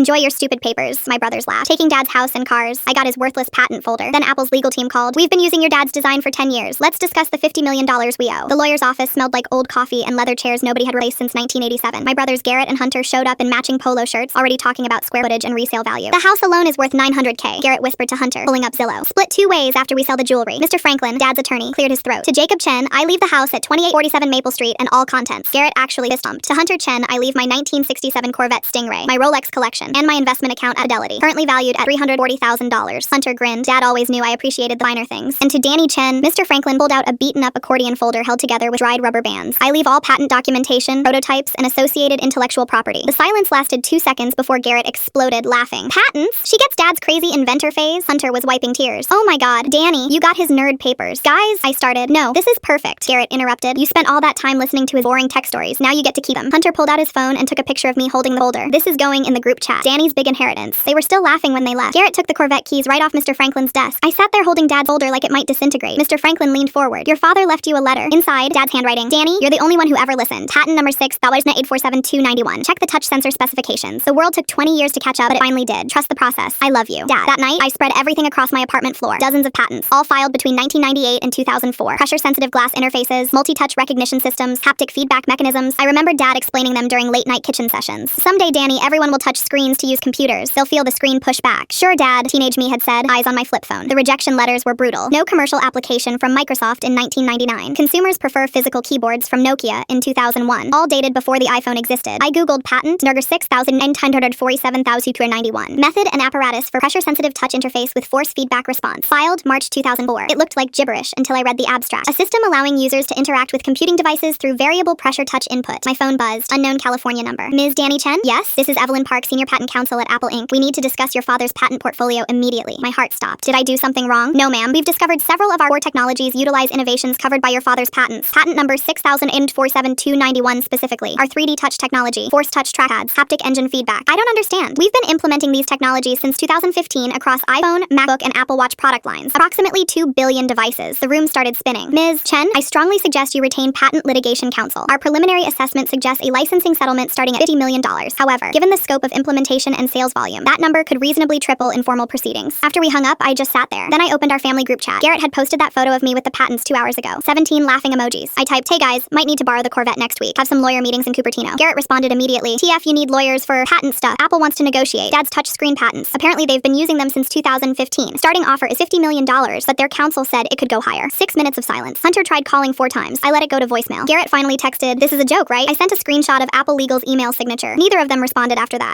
Enjoy your stupid papers, my brothers laughed. Taking Dad's house and cars, I got his worthless patent folder. Then Apple's legal team called. We've been using your dad's design for 10 years. Let's discuss the $50 million we owe. The lawyer's office smelled like old coffee and leather chairs nobody had replaced since 1987. My brothers Garrett and Hunter showed up in matching polo shirts, already talking about square footage and resale value. The house alone is worth $900K, Garrett whispered to Hunter, pulling up Zillow. Split 2 ways after we sell the jewelry. Mr. Franklin, Dad's attorney, cleared his throat. To Jacob Chen, I leave the house at 2847 Maple Street and all contents. Garrett actually fist bumped. To Hunter Chen, I leave my 1967 Corvette Stingray, my Rolex collection, and my investment account at Fidelity, currently valued at $340,000. Hunter grinned. Dad always knew I appreciated the finer things. And to Danny Chen, Mr. Franklin pulled out a beaten-up accordion folder held together with dried rubber bands. I leave all patent documentation, prototypes, and associated intellectual property. The silence lasted 2 seconds before Garrett exploded, laughing. Patents? She gets Dad's crazy inventor phase? Hunter was wiping tears. Oh my god, Danny, you got his nerd papers. Guys, I started. No, this is perfect, Garrett interrupted. You spent all that time listening to his boring tech stories. Now you get to keep them. Hunter pulled out his phone and took a picture of me holding the folder. This is going in the group chat. Danny's big inheritance. They were still laughing when they left. Garrett took the Corvette keys right off Mr. Franklin's desk. I sat there holding Dad's folder like it might disintegrate. Mr. Franklin leaned forward. Your father left you a letter. Inside, Dad's handwriting. Danny, you're the only one who ever listened. Patent number 6, $847,291. Check the touch sensor specifications. The world took 20 years to catch up, but it finally did. Trust the process. I love you. Dad. That night, I spread everything across my apartment floor. Dozens of patents, all filed between 1998 and 2004. Pressure-sensitive glass interfaces, multi-touch recognition systems, haptic feedback mechanisms. I remember Dad explaining them during late-night kitchen sessions. Someday, Danny, everyone will touch screens to use computers. They'll feel the screen push back. Sure, Dad, teenage me had said, eyes on my flip phone. The rejection letters were brutal. No commercial application from Microsoft in 1999. Consumers prefer physical keyboards from Nokia in 2001. All dated before the iPhone existed. I googled patent number 6,947,291. Method and apparatus for pressure-sensitive touch interface with force feedback response. Filed March 2004. It looked like gibberish until I read the abstract. A system allowing users to interact with computing devices through variable pressure touch input. My phone buzzed. Unknown California number. Ms. Danny Chen? Yes? This is Evelyn Park, Senior Patent Counsel at Apple Inc. We need to discuss your father's patent portfolio immediately. My heart stopped. Did I do something wrong? No, ma'am. We've discovered several of our core technologies utilize innovations covered by your father's patents. Patent number 6,847,291 specifically. Our 3D touch technology, force touch trackpads, haptic engine feedback. I don't understand. We've been implementing these technologies since 2015 across iPhone, MacBook, and Apple Watch product lines. Approximately 2 billion devices. The room started spinning. Ms. Chen, I strongly suggest you retain patent litigation counsel. Our preliminary assessment suggests a licensing settlement starting at $50 million. However, given the scope of implementation and sales volume, that number could reasonably triple in formal proceedings. After we hung up, I just sat there. Then I opened our family group chat. Garrett had posted that photo of me with the patents 2 hours ago. 17 laughing emojis. I typed, hey guys, might need to borrow the Corvette next week. Have some lawyer meetings in Cupertino. Garrett responded immediately, TF, you need lawyers for patent stuff. Apple wants to negotiate. Dad's touchscreen patents. Apparently they've been using them since 2015. Starting offer is $50 million, but their counsel said it could go higher. 6 minutes of silence. Hunter tried calling 4 times. I let it go to voicemail. Garrett finally texted, this is a joke, right? I sent a screenshot of Apple Legal's email signature. Neither of them responded after that.